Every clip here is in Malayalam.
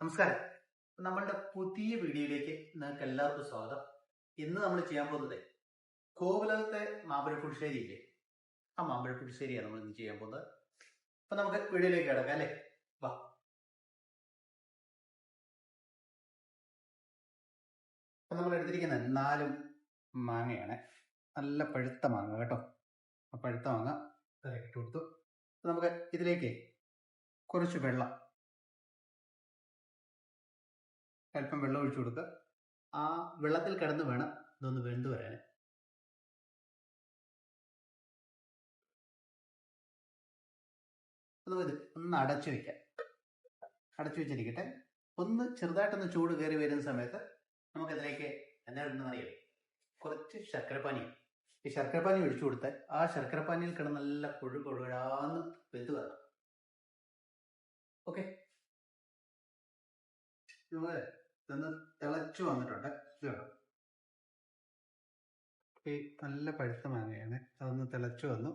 നമസ്കാരം. നമ്മളുടെ പുതിയ വീഡിയോയിലേക്ക് നിങ്ങൾക്ക് എല്ലാവർക്കും സ്വാഗതം. ഇന്ന് നമ്മൾ ചെയ്യാൻ പോകുന്നത് കോവിലകത്തെ മാമ്പഴ പുളിശ്ശേരി ഇല്ലേ, ആ മാമ്പഴ പുളിശ്ശേരിയാണ് നമ്മൾ ഇന്ന് ചെയ്യാൻ പോകുന്നത്. അപ്പൊ നമുക്ക് വീഡിയോയിലേക്ക് കിടക്കാം അല്ലേ, വാ. അപ്പൊ നമ്മൾ എടുത്തിരിക്കുന്ന 4 മാങ്ങയാണ്, നല്ല പഴുത്ത മാങ്ങ കേട്ടോ. ആ പഴുത്ത മാങ്ങ ഇട്ട് കൊടുത്തു. നമുക്ക് ഇതിലേക്ക് കുറച്ച് വെള്ളം, അല്പം വെള്ളം ഒഴിച്ചു കൊടുക്കുക. ആ വെള്ളത്തിൽ കിടന്ന് വേണം ഇതൊന്ന് വെന്ത് വരാൻ. നമുക്കിത് ഒന്ന് അടച്ചു വെക്കാം. അടച്ചു വെച്ചിരിക്കട്ടെ. ഒന്ന് ചെറുതായിട്ടൊന്ന് ചൂട് കയറി വരുന്ന സമയത്ത് നമുക്കതിലേക്ക് എന്താ ഇടുന്നറിയാം, കുറച്ച് ശർക്കരപ്പാനി. ഈ ശർക്കരപ്പാനി ഒഴിച്ചു കൊടുത്താൽ ആ ശർക്കരപ്പാനിയിൽ കിടന്ന് നല്ല കൊഴുകൊഴുകാന്ന് വെന്ത് വരണം. ഓക്കെ, ഇതൊന്ന് തിളച്ചു വന്നിട്ടുണ്ട്. ഈ നല്ല പഴുത്ത മാങ്ങയാണ്, അതൊന്ന് തിളച്ചു വന്നു.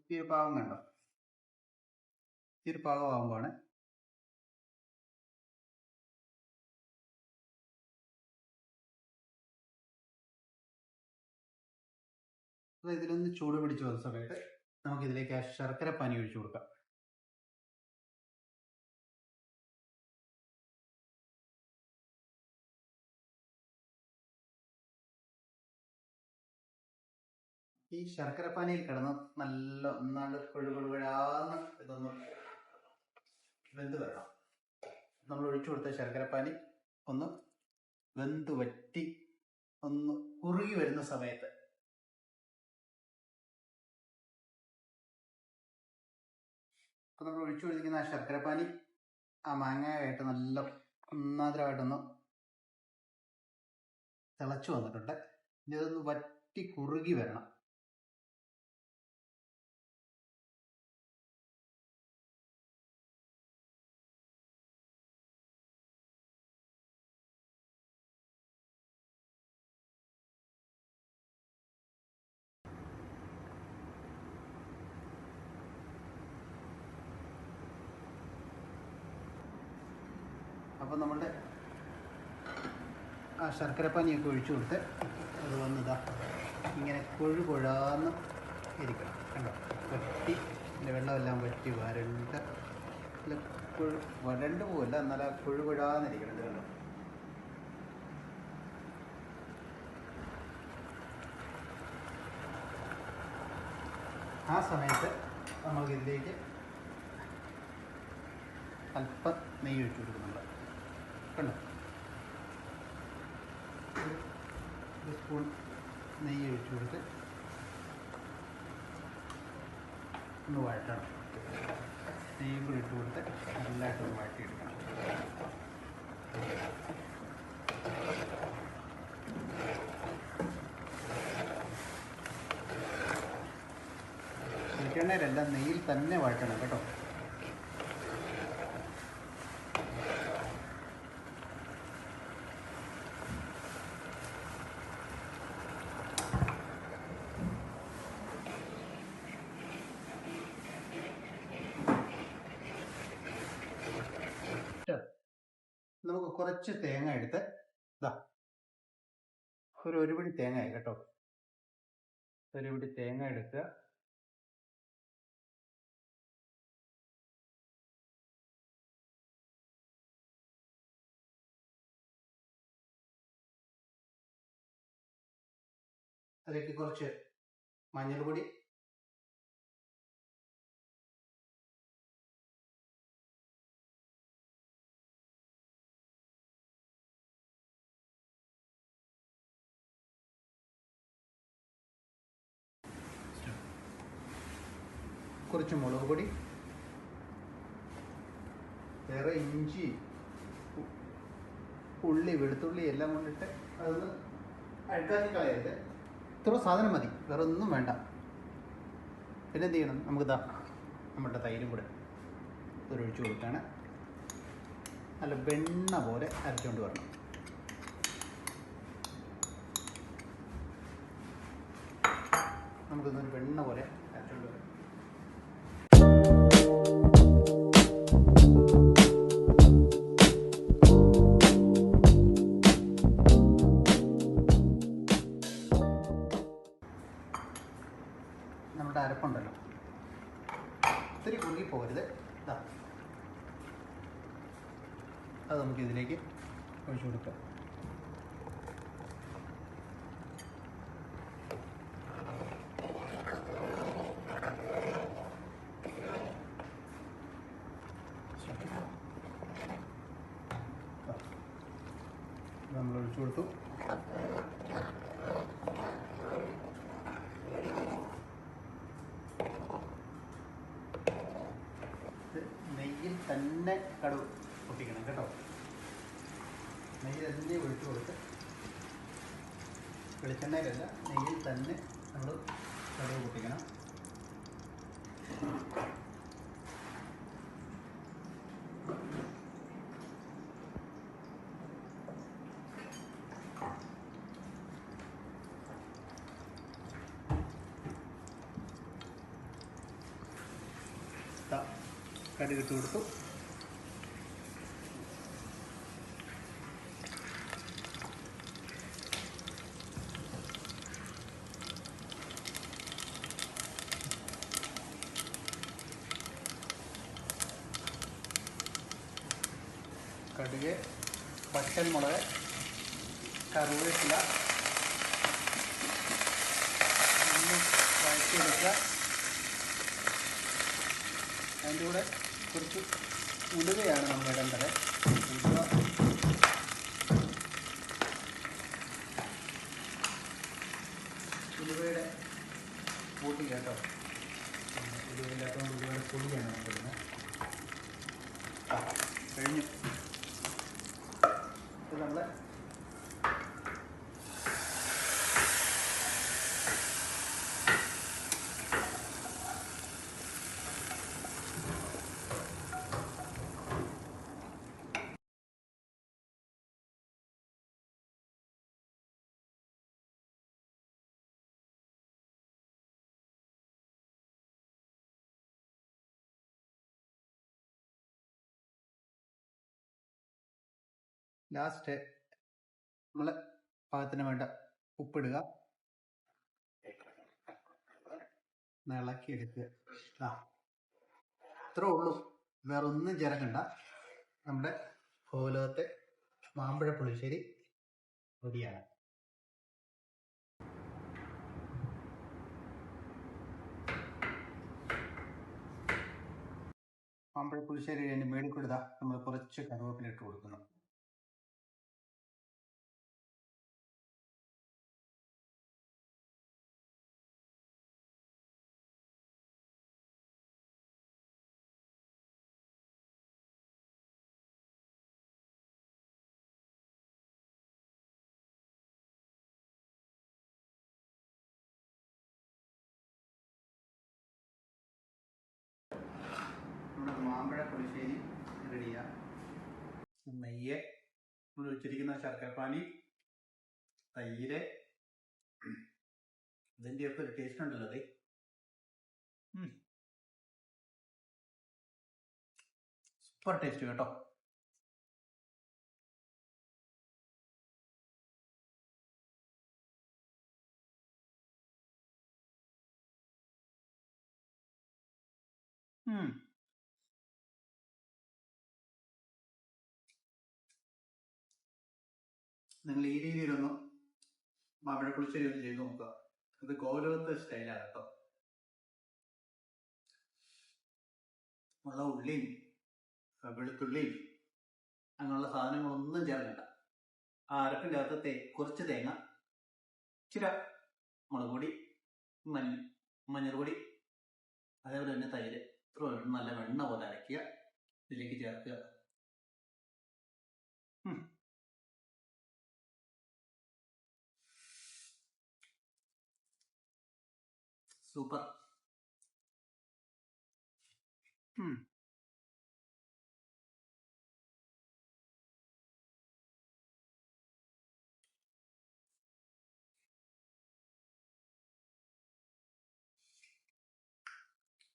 ഈ ഒരു പാകം കണ്ടോ, ഈ ഒരു പാകമാകുമ്പോഴാണ് ഇതിലൊന്ന് ചൂട് പിടിച്ചു വന്ന സമയത്ത് നമുക്കിതിലേക്ക് ആ ശർക്കര പാനി ഒഴിച്ചു കൊടുക്കാം. ഈ ശർക്കരപ്പാനിയിൽ കിടന്ന് നല്ല ഒന്നാണ്ട് കൊഴുകൊഴുകൊഴാന്ന് ഇതൊന്ന് വെന്ത് വരണം. നമ്മൾ ഒഴിച്ചു കൊടുത്ത ശർക്കരപ്പാനി ഒന്ന് വെന്ത് വറ്റി ഒന്ന് കുറുകി വരുന്ന സമയത്ത് നമ്മൾ ഒഴിച്ചു കൊടുത്തിരിക്കുന്ന ആ ശർക്കരപ്പാനി ആ മാങ്ങയായിട്ട് നല്ല ഒന്നാന്തരമായിട്ടൊന്ന് തിളച്ചു വന്നിട്ടുണ്ട്. ഇനി ഇതൊന്ന് വറ്റി കുറുകി വരണം. അപ്പോൾ നമ്മളുടെ ആ ശർക്കരപ്പാനിയൊക്കെ ഒഴിച്ചു കൊടുത്ത് അത് വന്നിതാ ഇങ്ങനെ കൊഴുകൊഴാന്ന് ഇരിക്കണം. കണ്ടോ, വറ്റി അതിൻ്റെ വെള്ളമെല്ലാം വറ്റി വരണ്ട് വരണ്ട് പോവില്ല, എന്നാലും കൊഴുകൊഴാന്നിരിക്കണം. ഇത് കണ്ടോ. ആ സമയത്ത് നമുക്കിതിലേക്ക് അല്പം നെയ്യ് ഒഴിച്ചു കൊടുക്കുന്നുണ്ട്. കണ്ടോ, ഒരു സ്പൂൺ നെയ്യ് ഒഴിച്ചു കൊടുത്ത് ഒന്ന് വഴറ്റണം. നെയ്യും കൂടി ഇട്ട് കൊടുത്ത് നല്ലതായിട്ടൊന്ന് വഴറ്റിയെടുക്കണം. വെളിച്ചെണ്ണയിലെല്ലാം നെയ്യിൽ തന്നെ വഴറ്റണം കേട്ടോ. നമുക്ക് കുറച്ച് തേങ്ങ എടുത്ത് ഇതാ ഒരു പിടി തേങ്ങ കേട്ടോ, ഒരു പിടി തേങ്ങ എടുക്കുക. അതിലേക്ക് കുറച്ച് മഞ്ഞൾപ്പൊടി, കുറച്ച് മുളക് പൊടി, വേറെ ഇഞ്ചി, ഉള്ളി, വെളുത്തുള്ളി എല്ലാം കൊണ്ടിട്ട് അതൊന്ന് അഴുക്കാക്കി കളയരുത്. ഇത്ര സാധനം മതി, വേറെ ഒന്നും വേണ്ട. പിന്നെ എന്ത് ചെയ്യണം, നമുക്കിതാ നമ്മുടെ തൈരും കൂടെ ഒഴിച്ചു കൊടുക്കുകയാണ്. നല്ല വെണ്ണ പോലെ അരച്ചുകൊണ്ട് വരണം. നമുക്കിതൊരു വെണ്ണ പോലെ അരച്ചുകൊണ്ട് വരണം. അത് നമുക്ക് ഇതിലേക്ക് ഒഴിച്ചു കൊടുക്കാം. നമ്മൾ ഒഴിച്ചു കൊടുത്തു. നെയ്യിൽ തന്നെ കടുക് പൊട്ടിക്കണം കേട്ടോ. നെയ്യിൽ തന്നെ ഒഴിച്ചു കൊടുത്ത്, വെളിച്ചെണ്ണയിലല്ല നെയ്യിൽ തന്നെ നമ്മൾ കടുക് പൊട്ടിക്കണം. കടുക് ഇട്ട് കൊടുത്തു. കടുക്, പച്ചമുളക്, കറിവേപ്പില ഒന്ന് വഴറ്റിയെടുക്കുക. അതിൻ്റെ കൂടെ കുറച്ച് ഉലുവയാണ് നമ്മൾ ഇടേണ്ടത്. ഉലുവയുടെ കൂട്ടി കേട്ടോ. ഉലുവയില്ലാത്തതുകൊണ്ട് ഉലുവയുടെ പൊടിയാണ് നമ്മൾ ഇടുന്നത്. കഴിഞ്ഞു. ഇത് നമ്മൾ ലാസ്റ്റ് നമ്മൾ പാകത്തിന് വേണ്ട ഉപ്പിടുക, ഇളക്കിയെടുക്കുക. ഇത്രേ ഉള്ളൂ, വേറെ ഒന്നും ചേർക്കണ്ട. നമ്മുടെ കോലത്തെ മാമ്പഴ പുളിശ്ശേരി റെഡിയാണ്. മാമ്പഴ പുളിശ്ശേരി അതിൻ്റെ മേളിൽ കൊടുത്താൽ നമ്മൾ കുറച്ച് കറിവേപ്പില ഇട്ട് കൊടുക്കുന്നു. നമ്മുടെ മാമ്പഴ പുളിശ്ശേരി റെഡിയാണ്. നെയ്യ്, നമ്മൾ വെച്ചിരിക്കുന്ന ശർക്കരപ്പാനി, തൈര്, ഇതിൻ്റെയൊക്കെ ഒരു ടേസ്റ്റ് ഉണ്ടല്ലോ. അതെ, സൂപ്പർ ടേസ്റ്റ് കേട്ടോ. നിങ്ങൾ ഈ രീതിയിലൊന്ന് മാമ്പഴ പുളിശ്ശേരി ഒന്ന് ചെയ്ത് നോക്കുക. ഇത് കോലത്തെ സ്റ്റൈലാണ് കേട്ടോ. ഉള്ള ഉള്ളിയും വെളുത്തുള്ളിയും അങ്ങനെയുള്ള സാധനങ്ങളൊന്നും ചേർക്കണ്ട. ആ അരപ്പിൻ്റെ അകത്ത് കുറച്ച് തേങ്ങ, ഇച്ചിരി മുളക് പൊടി, മഞ്ഞൾപ്പൊടി, അതേപോലെ തന്നെ തൈര്, ഇത്ര നല്ല വെണ്ണ പോലെ അരയ്ക്കുക, ഇതിലേക്ക് ചേർക്കുക. സൂപ്പർ.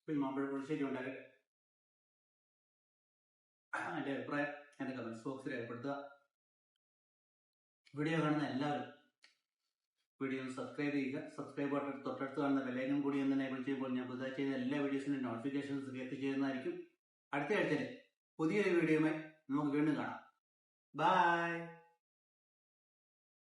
പിന്നെ മാമ്പഴ പുളിശ്ശേരി ഉണ്ടാക്കി എൻ്റെ അഭിപ്രായം എൻ്റെ കമൻസ് ബോക്സിൽ രേഖപ്പെടുത്തുക. വീഡിയോ കാണുന്ന എല്ലാവരും വീഡിയോ ഒന്ന് സബ്സ്ക്രൈബ് ചെയ്യുക. സബ്സ്ക്രൈബ് ബട്ടൺ തൊട്ടടുത്ത് കാണുന്ന ബെല്ലൈക്കൺ കൂടി ഒന്ന് എനേബിൾ ചെയ്യുമ്പോൾ ഞാൻ പുതുതായി ചെയ്യുന്ന എല്ലാ വീഡിയോസിൻ്റെ നോട്ടിഫിക്കേഷൻസ് എത്തിച്ചേരുന്നതായിരിക്കും. അടുത്ത ആഴ്ചയിൽ പുതിയൊരു വീഡിയോയുമായി നമുക്ക് വീണ്ടും കാണാം. ബൈ.